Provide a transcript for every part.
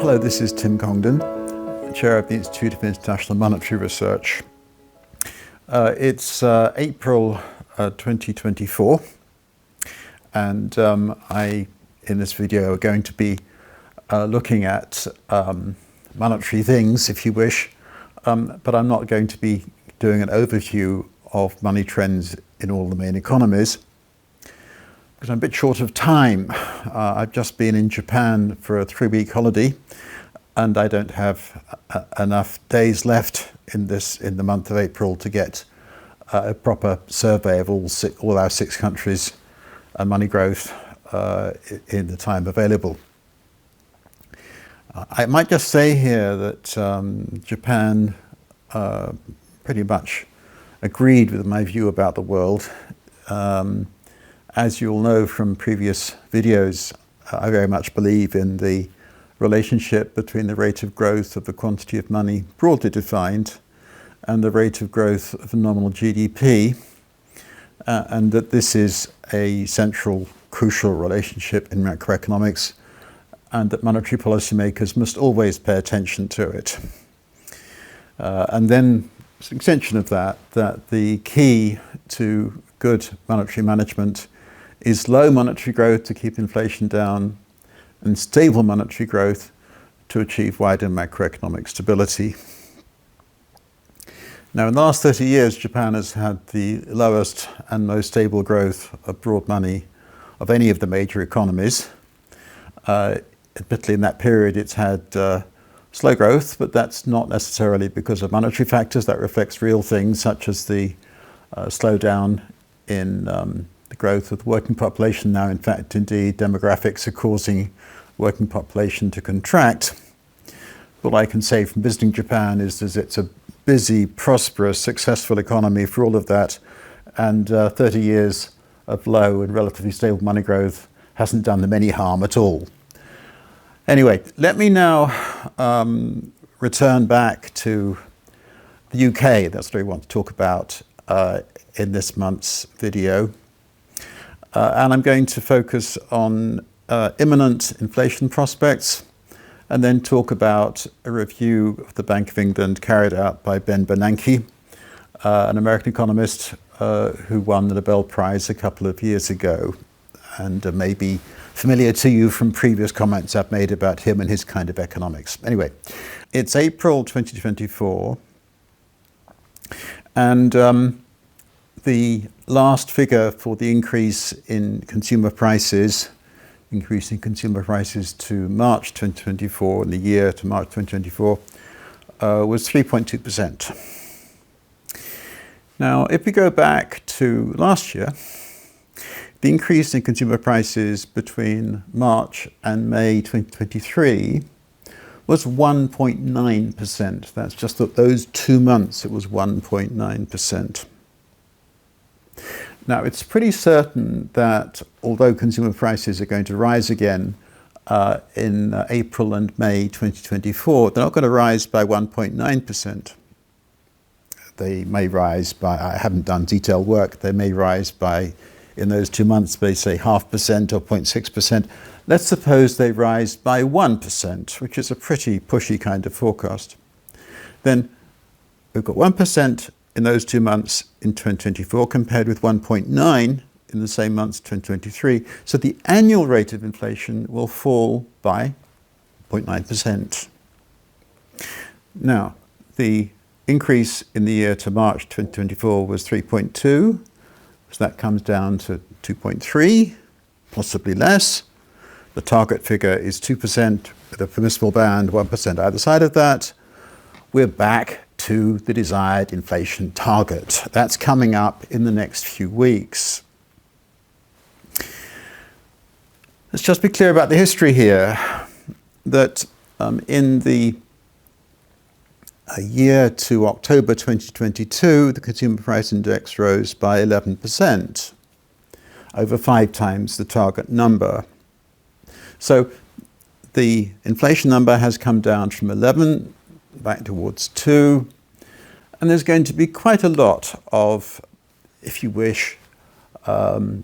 Hello, this is Tim Congdon, Chair of the Institute of International Monetary Research. It's April 2024, and I, in this video, are going to be looking at monetary things, if you wish, but I'm not going to be doing an overview of money trends in all the main economies, because I'm a bit short of time. I've just been in Japan for a 3-week holiday, and I don't have enough days left in the month of April to get a proper survey of all our 6 countries and money growth in the time available. I might just say here that Japan pretty much agreed with my view about the world. As you'll know from previous videos, I very much believe in the relationship between the rate of growth of the quantity of money broadly defined and the rate of growth of nominal GDP, and that this is a central, crucial relationship in macroeconomics, and that monetary policymakers must always pay attention to it. And then, as an extension of that the key to good monetary management is low monetary growth to keep inflation down and stable monetary growth to achieve wider macroeconomic stability. Now, in the last 30 years, Japan has had the lowest and most stable growth of broad money of any of the major economies. Admittedly, in that period, it's had slow growth, but that's not necessarily because of monetary factors. That reflects real things such as the slowdown in the growth of the working population. Now, in fact, indeed, demographics are causing working population to contract. What I can say from visiting Japan is that it's a busy, prosperous, successful economy for all of that, and 30 years of low and relatively stable money growth hasn't done them any harm at all. Anyway, let me now return back to the UK. That's what I want to talk about in this month's video. And I'm going to focus on imminent inflation prospects, and then talk about a review of the Bank of England carried out by Ben Bernanke, an American economist who won the Nobel Prize a couple of years ago, and may be familiar to you from previous comments I've made about him and his kind of economics. Anyway, it's April 2024, and the last figure for the increase in consumer prices, increasing consumer prices to March 2024, in the year to March 2024, was 3.2%. Now, if we go back to last year, the increase in consumer prices between March and May 2023 was 1.9%. That's just that those 2 months it was 1.9%. Now, it's pretty certain that although consumer prices are going to rise again in April and May 2024, they're not going to rise by 1.9%. They may rise by, I haven't done detailed work, they may rise by, in those 2 months, they say 0.5% or 0.6%. Let's suppose they rise by 1%, which is a pretty pushy kind of forecast. Then we've got 1% in those 2 months in 2024 compared with 1.9 in the same months 2023. So the annual rate of inflation will fall by 0.9%. Now, the increase in the year to March 2024 was 3.2, so that comes down to 2.3, possibly less. The target figure is 2% with a permissible band, 1% either side of that. We're back to the desired inflation target. That's coming up in the next few weeks. Let's just be clear about the history here, that in the year to October 2022, the consumer price index rose by 11%, over 5 times the target number. So the inflation number has come down from 11 back towards 2, and there's going to be quite a lot of, if you wish,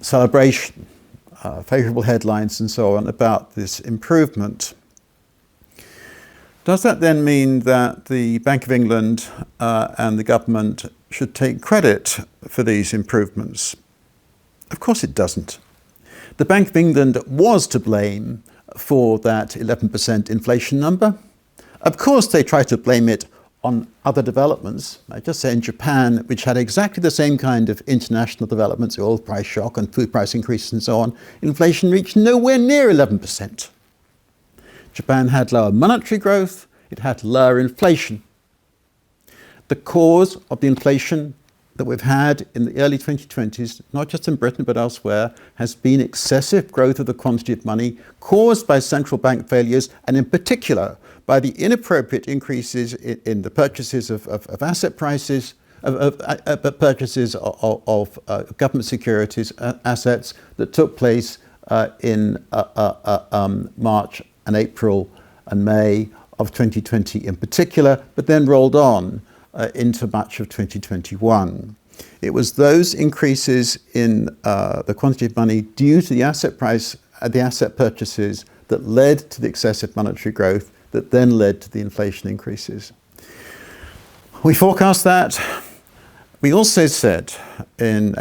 celebration, favourable headlines and so on about this improvement. Does that then mean that the Bank of England and the government should take credit for these improvements? Of course it doesn't. The Bank of England was to blame for that 11% inflation number. Of course they try to blame it on other developments. I just say in Japan, which had exactly the same kind of international developments, the oil price shock and food price increases and so on, inflation reached nowhere near 11%. Japan had lower monetary growth, it had lower inflation. The cause of the inflation that we've had in the early 2020s, not just in Britain but elsewhere, has been excessive growth of the quantity of money caused by central bank failures, and in particular by the inappropriate increases in the purchases of asset prices, purchases of government securities assets that took place in March and April and May of 2020 in particular, but then rolled on into much of 2021. It was those increases in the quantity of money due to the asset purchases that led to the excessive monetary growth that then led to the inflation increases. We forecast that. We also said in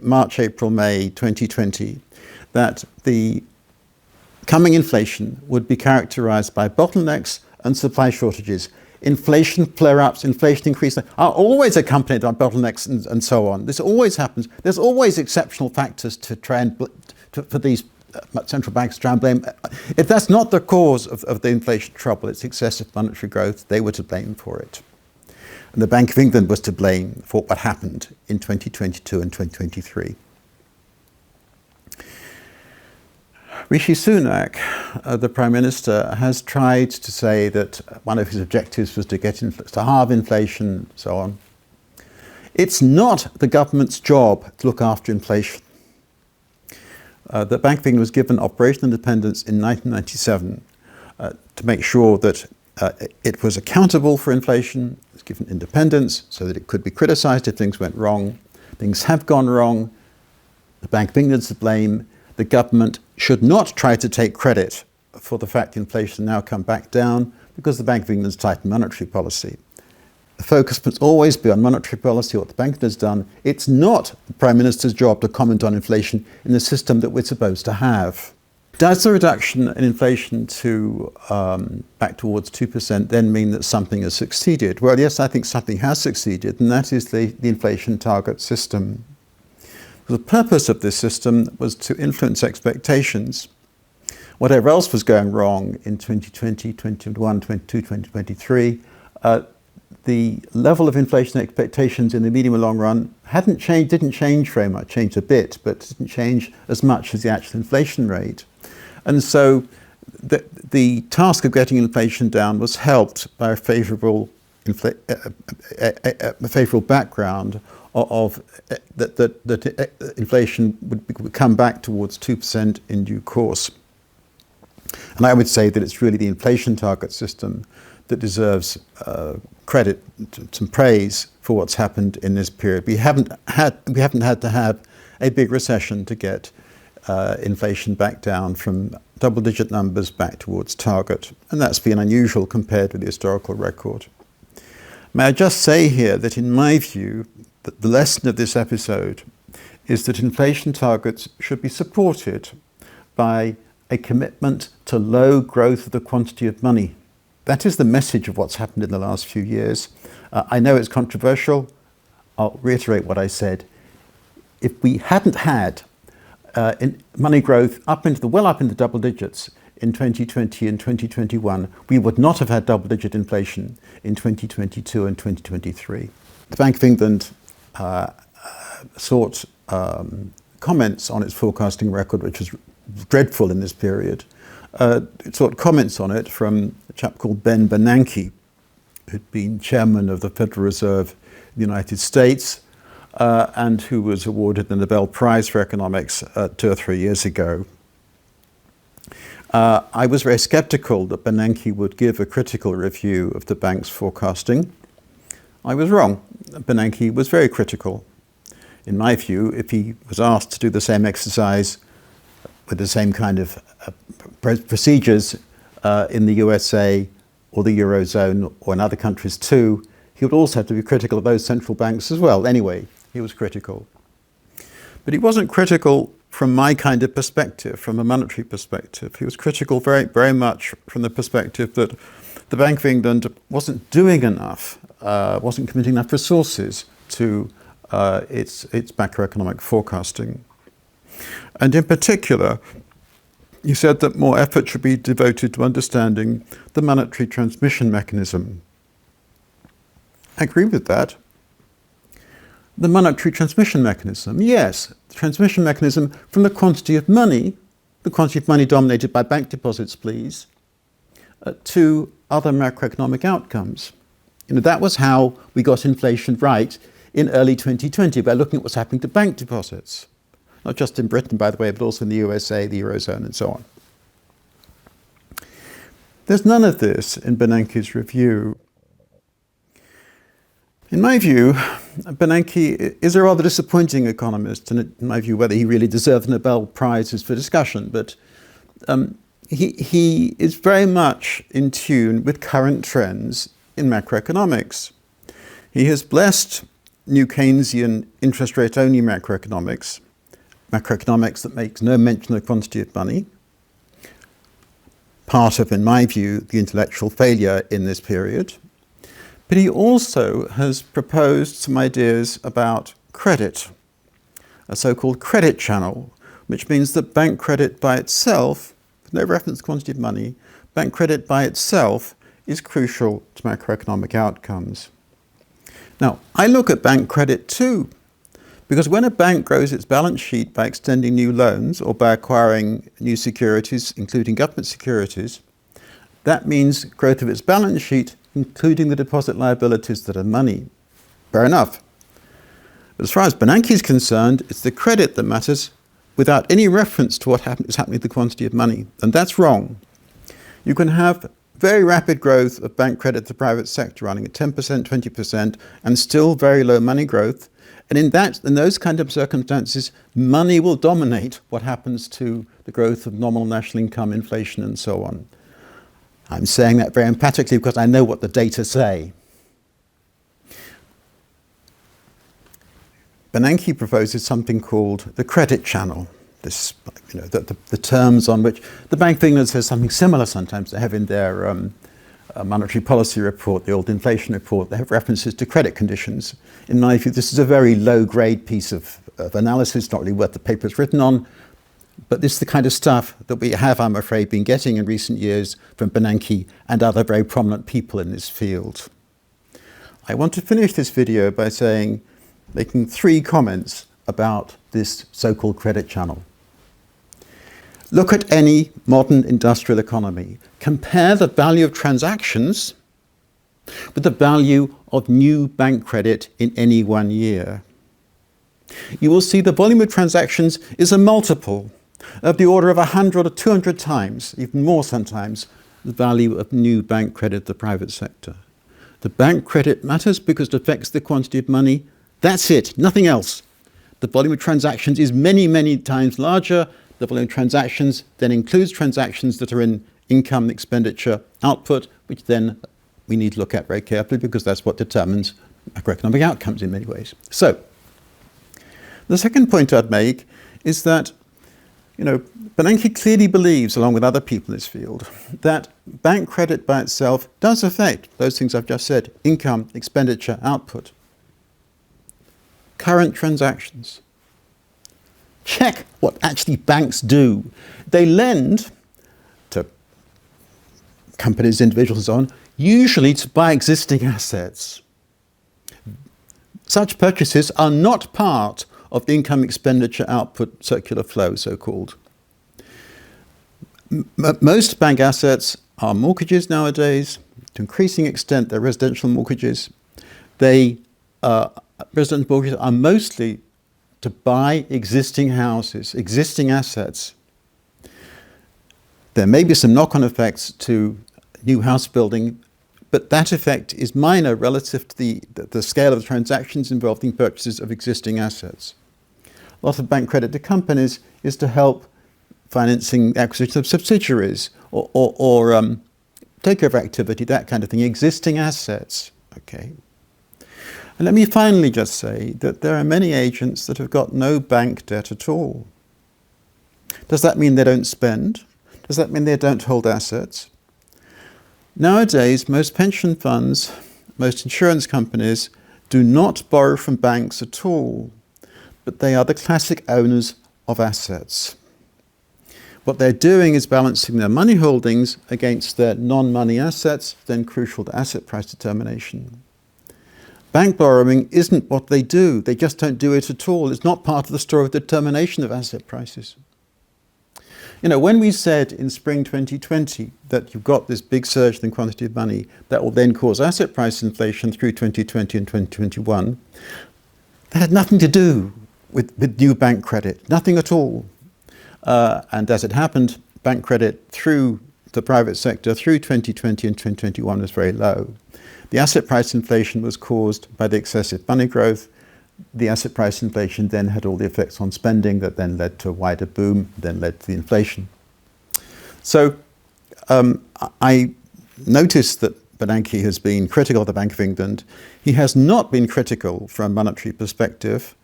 March, April, May 2020 that the coming inflation would be characterized by bottlenecks and supply shortages. Inflation flare-ups, inflation increases are always accompanied by bottlenecks and so on. This always happens. There's always exceptional factors to try and for these central banks to try and blame. If that's not the cause of the inflation trouble, it's excessive monetary growth, they were to blame for it. And the Bank of England was to blame for what happened in 2022 and 2023. Rishi Sunak, the Prime Minister, has tried to say that one of his objectives was to halve inflation and so on. It's not the government's job to look after inflation. The Bank of England was given operational independence in 1997 to make sure that it was accountable for inflation. It was given independence so that it could be criticised if things went wrong. Things have gone wrong. The Bank of England's to blame. The government should not try to take credit for the fact inflation now come back down because the Bank of England's tightened monetary policy. The focus must always be on monetary policy, what the Bank has done. It's not the Prime Minister's job to comment on inflation in the system that we're supposed to have. Does the reduction in inflation to back towards 2% then mean that something has succeeded? Well, yes, I think something has succeeded, and that is the inflation target system. The purpose of this system was to influence expectations. Whatever else was going wrong in 2020, 2021, 2022, 2023, the level of inflation expectations in the medium and long run didn't change very much, changed a bit, but didn't change as much as the actual inflation rate. And so the task of getting inflation down was helped by a favourable background of that inflation would come back towards 2% in due course. And I would say that it's really the inflation target system that deserves credit, some praise for what's happened in this period. We haven't had to have a big recession to get inflation back down from double-digit numbers back towards target, and that's been unusual compared with the historical record. May I just say here that in my view, that the lesson of this episode is that inflation targets should be supported by a commitment to low growth of the quantity of money. That is the message of what's happened in the last few years. I know it's controversial. I'll reiterate what I said. If we hadn't had money growth well up into double digits in 2020 and 2021, we would not have had double-digit inflation in 2022 and 2023. The Bank of England sought comments on its forecasting record, which was dreadful in this period. It sought comments on it from a chap called Ben Bernanke, who'd been chairman of the Federal Reserve in the United States and who was awarded the Nobel Prize for Economics 2 or 3 years ago. I was very skeptical that Bernanke would give a critical review of the bank's forecasting. I was wrong. Bernanke was very critical. In my view, if he was asked to do the same exercise with the same kind of procedures in the USA or the Eurozone, or in other countries too, he would also have to be critical of those central banks as well. Anyway, he was critical. But he wasn't critical from my kind of perspective, from a monetary perspective. He was critical very, very much from the perspective that the Bank of England wasn't doing enough, wasn't committing enough resources to its macroeconomic forecasting. And in particular, he said that more effort should be devoted to understanding the monetary transmission mechanism. I agree with that. The monetary transmission mechanism, yes, the transmission mechanism from the quantity of money dominated by bank deposits, please, to other macroeconomic outcomes. That was how we got inflation right in early 2020, by looking at what's happening to bank deposits. Not just in Britain, by the way, but also in the USA, the Eurozone, and so on. There's none of this in Bernanke's review. In my view, Bernanke is a rather disappointing economist, and in my view, whether he really deserves the Nobel Prize is for discussion, but he is very much in tune with current trends in macroeconomics. He has blessed new Keynesian interest rate only macroeconomics that makes no mention of the quantity of money, part of, in my view, the intellectual failure in this period. But he also has proposed some ideas about credit, a so-called credit channel, which means that bank credit by itself, with no reference to quantity of money, bank credit by itself is crucial to macroeconomic outcomes. Now, I look at bank credit too, because when a bank grows its balance sheet by extending new loans or by acquiring new securities, including government securities, that means growth of its balance sheet, including the deposit liabilities that are money. Fair enough. But as far as Bernanke is concerned, it's the credit that matters without any reference to what is happening with the quantity of money. And that's wrong. You can have very rapid growth of bank credit to the private sector running at 10%, 20%, and still very low money growth. And in those kind of circumstances, money will dominate what happens to the growth of nominal national income, inflation, and so on. I'm saying that very emphatically because I know what the data say. Bernanke proposes something called the credit channel. This, the terms on which the Bank of England says something similar sometimes. They have in their monetary policy report, the old inflation report, they have references to credit conditions. In my view, this is a very low-grade piece of analysis, not really worth the paper it's written on. But this is the kind of stuff that we have, I'm afraid, been getting in recent years from Bernanke and other very prominent people in this field. I want to finish this video by making 3 comments about this so-called credit channel. Look at any modern industrial economy. Compare the value of transactions with the value of new bank credit in any one year. You will see the volume of transactions is a multiple of the order of 100 or 200 times, even more sometimes, the value of new bank credit to the private sector. The bank credit matters because it affects the quantity of money. That's it, nothing else. The volume of transactions is many, many times larger. The volume of transactions then includes transactions that are in income, expenditure, output, which then we need to look at very carefully because that's what determines macroeconomic outcomes in many ways. So, the second point I'd make is that Bernanke clearly believes, along with other people in this field, that bank credit by itself does affect those things I've just said: income, expenditure, output. Current transactions. Check what actually banks do. They lend to companies, individuals, and so on, usually to buy existing assets. Such purchases are not part of income, expenditure, output, circular flow, so-called. Most bank assets are mortgages nowadays. To increasing extent, they're residential mortgages. Residential mortgages are mostly to buy existing houses, existing assets. There may be some knock-on effects to new house building, but that effect is minor relative to the scale of the transactions involved in purchases of existing assets. A lot of bank credit to companies is to help financing acquisition of subsidiaries or takeover activity, that kind of thing, existing assets. Okay. And let me finally just say that there are many agents that have got no bank debt at all. Does that mean they don't spend? Does that mean they don't hold assets? Nowadays, most pension funds, most insurance companies do not borrow from banks at all, but they are the classic owners of assets. What they're doing is balancing their money holdings against their non-money assets, then crucial to asset price determination. Bank borrowing isn't what they do. They just don't do it at all. It's not part of the story of determination of asset prices. You know, when we said in spring 2020 that you've got this big surge in the quantity of money that will then cause asset price inflation through 2020 and 2021, that had nothing to do with new bank credit, nothing at all. And as it happened, bank credit through the private sector through 2020 and 2021 was very low. The asset price inflation was caused by the excessive money growth. The asset price inflation then had all the effects on spending that then led to a wider boom, then led to the inflation. So I noticed that Bernanke has been critical of the Bank of England. He has not been critical from a monetary perspective.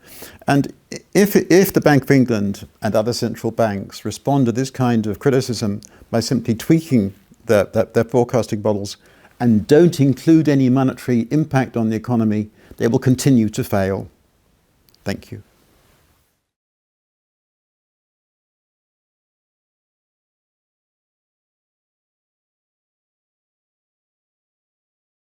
And if the Bank of England and other central banks respond to this kind of criticism by simply tweaking their forecasting models and don't include any monetary impact on the economy, they will continue to fail. Thank you.